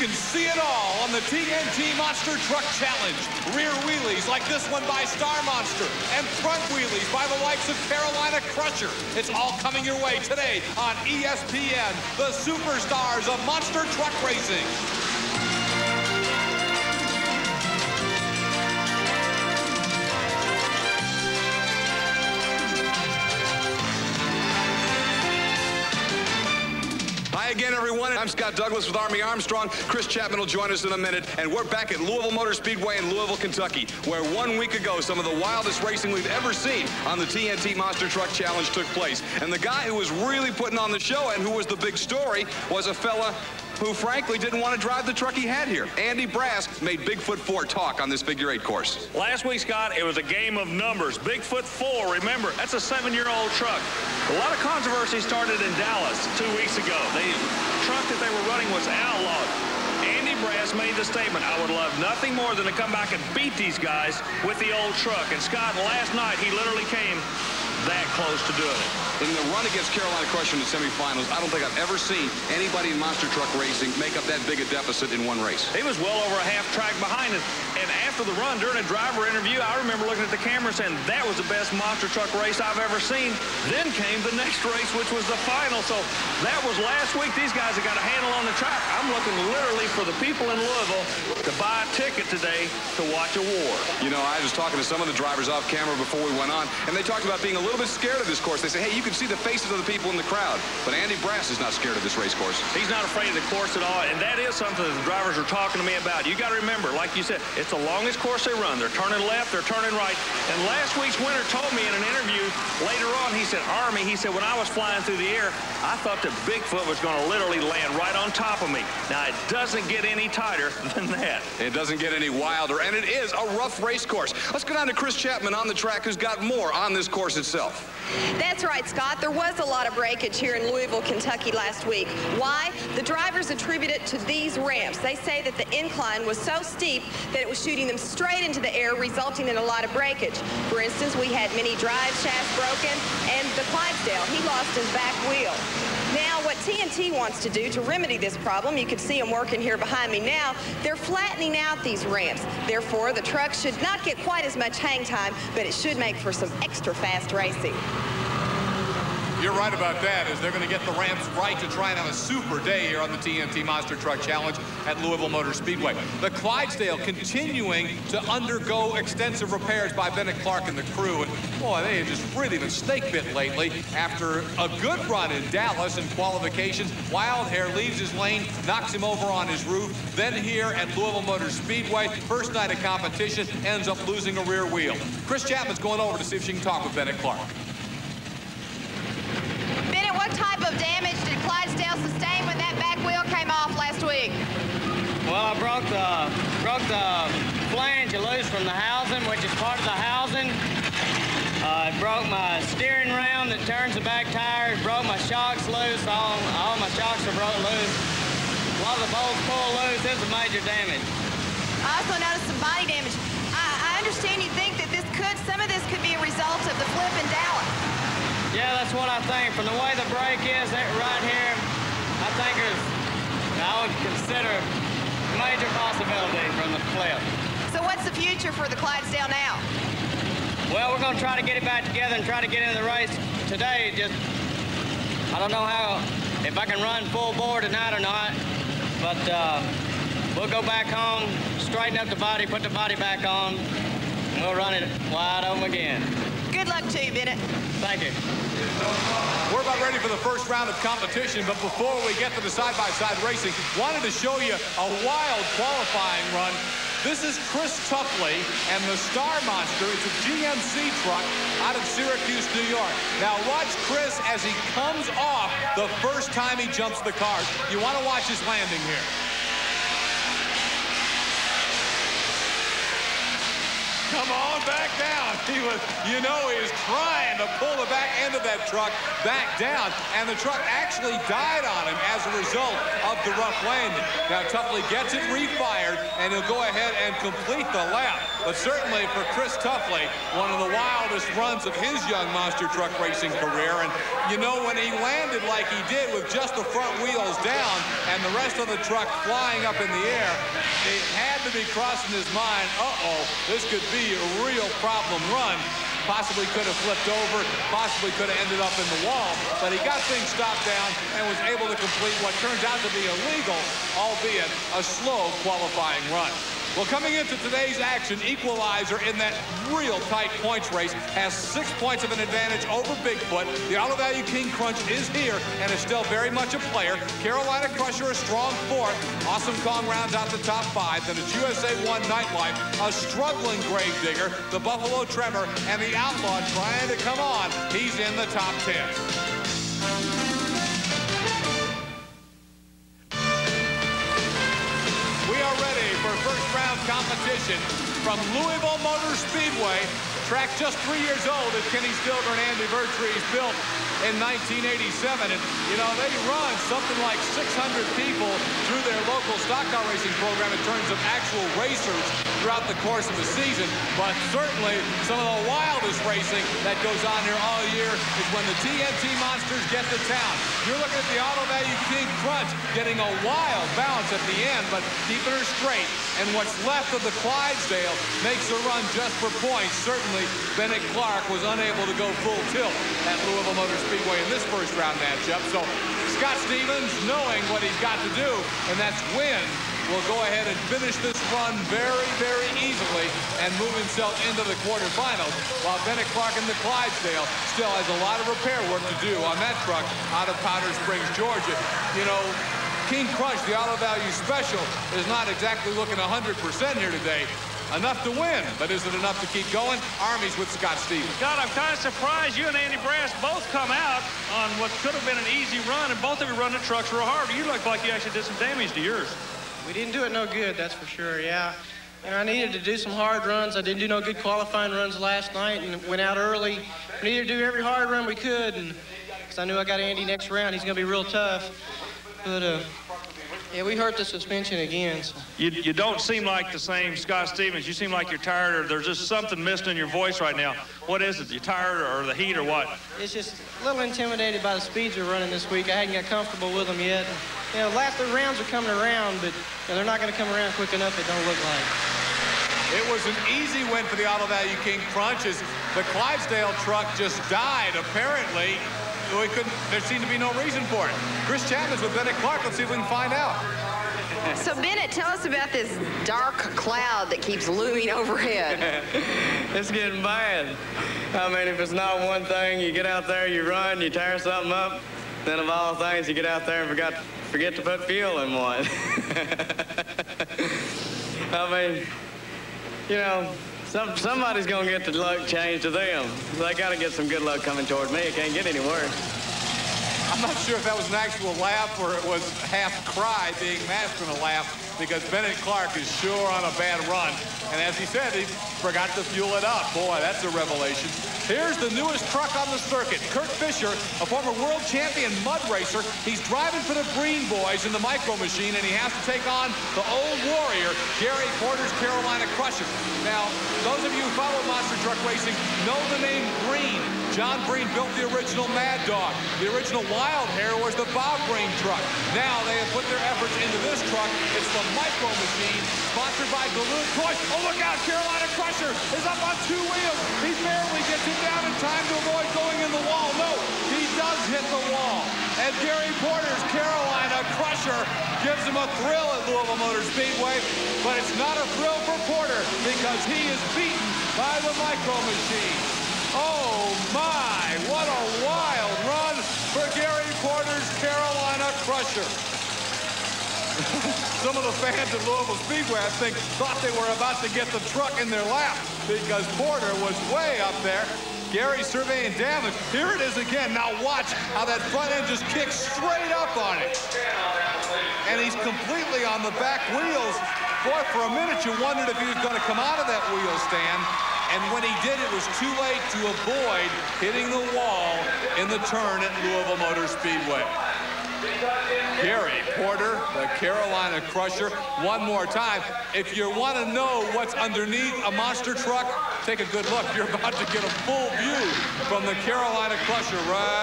can see it all on the TNT Monster Truck Challenge. Rear wheelies like this one by Star Monster, and front wheelies by the likes of Carolina Crusher. It's all coming your way today on ESPN, the superstars of monster truck racing. Hi again, everyone. I'm Scott Douglas with Army Armstrong. Chris Chapman will join us in a minute, and we're back at Louisville Motor Speedway in Louisville, Kentucky, where 1 week ago some of the wildest racing we've ever seen on the TNT Monster Truck Challenge took place. And the guy who was really putting on the show and who was the big story was a fella who, frankly, didn't want to drive the truck he had here. Andy Brass made Bigfoot 4 talk on this figure 8 course. Last week, Scott, it was a game of numbers. Bigfoot 4, remember, that's a 7-year-old truck. A lot of controversy started in Dallas 2 weeks ago. The truck that they were running was outlawed. Andy Brass made the statement, I would love nothing more than to come back and beat these guys with the old truck. And Scott, last night, he literally came that close to doing it. In the run against Carolina Crusher in the semifinals, I don't think I've ever seen anybody in monster truck racing make up that big a deficit in one race. He was well over a half track behind us. And after the run, during a driver interview, I remember looking at the camera saying, that was the best monster truck race I've ever seen. Then came the next race, which was the final. So that was last week. These guys have got a handle on the track. I'm looking literally for the people in Louisville to buy a ticket today to watch a war. You know, I was talking to some of the drivers off camera before we went on, and they talked about being a little bit scared of this course. They say, hey, you can see the faces of the people in the crowd. But Andy Brass is not scared of this race course. He's not afraid of the course at all, and that is something that the drivers are talking to me about. You got to remember, like you said, it's the longest course they run. They're turning left, they're turning right. And last week's winner told me in an interview later on, he said, Army, he said, when I was flying through the air, I thought that Bigfoot was going to literally land right on top of me. Now, it doesn't get any tighter than that. It doesn't get any wilder, and it is a rough race course. Let's go down to Chris Chapman on the track, who's got more on this course itself. That's right, Scott. There was a lot of breakage here in Louisville, Kentucky last week. Why? The drivers attribute it to these ramps. They say that the incline was so steep that it was shooting them straight into the air, resulting in a lot of breakage. For instance, we had many drive shafts broken, and the Clydesdale, he lost his back wheel. Now, what TNT wants to do to remedy this problem, you can see them working here behind me now, they're flattening out these ramps. Therefore, the truck should not get quite as much hang time, but it should make for some extra fast racing. You're right about that, as they're going to get the ramps right to try and have a super day here on the TNT Monster Truck Challenge at Louisville Motor Speedway. The Clydesdale continuing to undergo extensive repairs by Bennett Clark and the crew. And boy, they have just really been snake bit lately. After a good run in Dallas in qualifications, Wildhair leaves his lane, knocks him over on his roof. Then here at Louisville Motor Speedway, first night of competition, ends up losing a rear wheel. Chris Chapman's going over to see if she can talk with Bennett Clark. What type of damage did Clydesdale sustain when that back wheel came off last week? Well, I broke the flange loose from the housing, which is part of the housing. It broke my steering ram that turns the back tires, broke my shocks loose. All my shocks are broke loose. A lot of the bolts pulled loose. This is major damage. I also noticed some body damage. I understand you think that some of this could be a result of the flip in Dallas. Yeah, that's what I think. From the way the brake is right here, I would consider a major possibility from the flip. So what's the future for the Clydesdale now? Well, we're going to try to get it back together and try to get into the race today. I don't know if I can run full bore tonight or not, but we'll go back home, straighten up the body, put the body back on, and we'll run it wide open again. Good luck to you, Bennett. Thank you. We're about ready for the first round of competition, but before we get to the side-by-side racing, wanted to show you a wild qualifying run. This is Chris Tuffley and the Star Monster. It's a GMC truck out of Syracuse, New York. Now watch Chris as he comes off the first time he jumps the cars. You want to watch his landing here. Come on back down. He was, you know, he was trying to pull the back end of that truck back down, and the truck actually died on him as a result of the rough landing. Now, Tuffley gets it refired, and he'll go ahead and complete the lap. But certainly for Chris Tuffley, one of the wildest runs of his young monster truck racing career. And, you know, when he landed like he did with just the front wheels down and the rest of the truck flying up in the air, it had to be crossing his mind, uh-oh, this could be a real problem run. Possibly could have flipped over, possibly could have ended up in the wall, but he got things stopped down and was able to complete what turns out to be a legal, albeit a slow qualifying run. Well, coming into today's action, Equalizer in that real tight points race has 6 points of an advantage over Bigfoot. The Auto Value King Crunch is here and is still very much a player. Carolina Crusher a strong fourth. Awesome Kong rounds out the top 5. Then it's USA 1 Nightlife, a struggling Gravedigger, the Buffalo Tremor, and the Outlaw trying to come on. He's in the top 10. We are ready for first round competition from Louisville Motor Speedway. Track just 3 years old that Kenny Stilger and Andy Vertrees built in 1987. And, you know, they run something like 600 people through their local stock car racing program in terms of actual racers throughout the course of the season. But certainly some of the wildest racing that goes on here all year is when the TNT monsters get to town. You're looking at the Auto Value King Crunch getting a wild bounce at the end, but keeping her straight. And what's left of the Clydesdale makes the run just for points. Certainly Bennett Clark was unable to go full tilt at Louisville Motor Speedway in this first round matchup. So Scott Stevens, knowing what he's got to do, and that's win, will go ahead and finish this run very, very easily and move himself into the quarterfinals, while Bennett Clark in the Clydesdale still has a lot of repair work to do on that truck out of Powder Springs, Georgia. You know, King Crunch, the Auto Value Special, is not exactly looking 100% here today. Enough to win, but is it enough to keep going? Army's with Scott Stevens. God, I'm kind of surprised you and Andy Brass both come out on what could have been an easy run, and both of you run the trucks real hard. You look like you actually did some damage to yours. We didn't do it no good, that's for sure, yeah. You know, I needed to do some hard runs. I didn't do no good qualifying runs last night and went out early. We needed to do every hard run we could, and because I knew I got Andy next round, he's going to be real tough. But, yeah, we hurt the suspension again. So. You don't seem like the same Scott Stevens. You seem like you're tired, or there's just something missing in your voice right now. What is it? You tired, or the heat, or what? It's just a little intimidated by the speeds we're running this week. I hadn't got comfortable with them yet. You know, last 3 rounds are coming around, but you know, they're not going to come around quick enough, it don't look like. It was an easy win for the Auto Value King Crunch as the Clydesdale truck just died, apparently. There seemed to be no reason for it. Chris Chapman's with Bennett Clark. Let's see if we can find out. So, Bennett, tell us about this dark cloud that keeps looming overhead. It's getting bad. I mean, if it's not one thing, you get out there, you run, you tear something up, then of all things, you get out there and forget to put fuel in one. I mean, you know, somebody's going to get the luck changed to them. They got to get some good luck coming toward me. It can't get any worse. I'm not sure if that was an actual laugh or it was half cry being masked in a laugh, because Bennett Clark is sure on a bad run. And as he said, he forgot to fuel it up. Boy, that's a revelation. Here's the newest truck on the circuit. Kurt Fisher, a former world champion mud racer. He's driving for the Green Boys in the Micro Machine, and he has to take on the old warrior, Gary Porter's Carolina Crusher. Now, those of you who follow monster truck racing know the name Green. John Green built the original Mad Dog. The original Wild Hair was the Bob Green truck. Now they have put their efforts into this truck. It's the Micro Machine, sponsored by Duluth Toys. Oh, look out, Carolina Crusher is up on 2 wheels. He barely gets it down in time to avoid going in the wall. No, he does hit the wall. And Gary Porter's Carolina Crusher gives him a thrill at Louisville Motor Speedway, but it's not a thrill for Porter because he is beaten by the Micro Machine. Oh my, what a wild run for Gary Porter's Carolina Crusher. Some of the fans at Louisville Speedway, I think, thought they were about to get the truck in their lap because Porter was way up there. Gary surveying damage. Here it is again. Now watch how that front end just kicks straight up on it. And he's completely on the back wheels. Boy, for a minute you wondered if he was going to come out of that wheel stand. and when he did, it was too late to avoid hitting the wall in the turn at Louisville Motor Speedway. Gary Porter, the Carolina Crusher, one more time. If you want to know what's underneath a monster truck, take a good look. You're about to get a full view from the Carolina Crusher right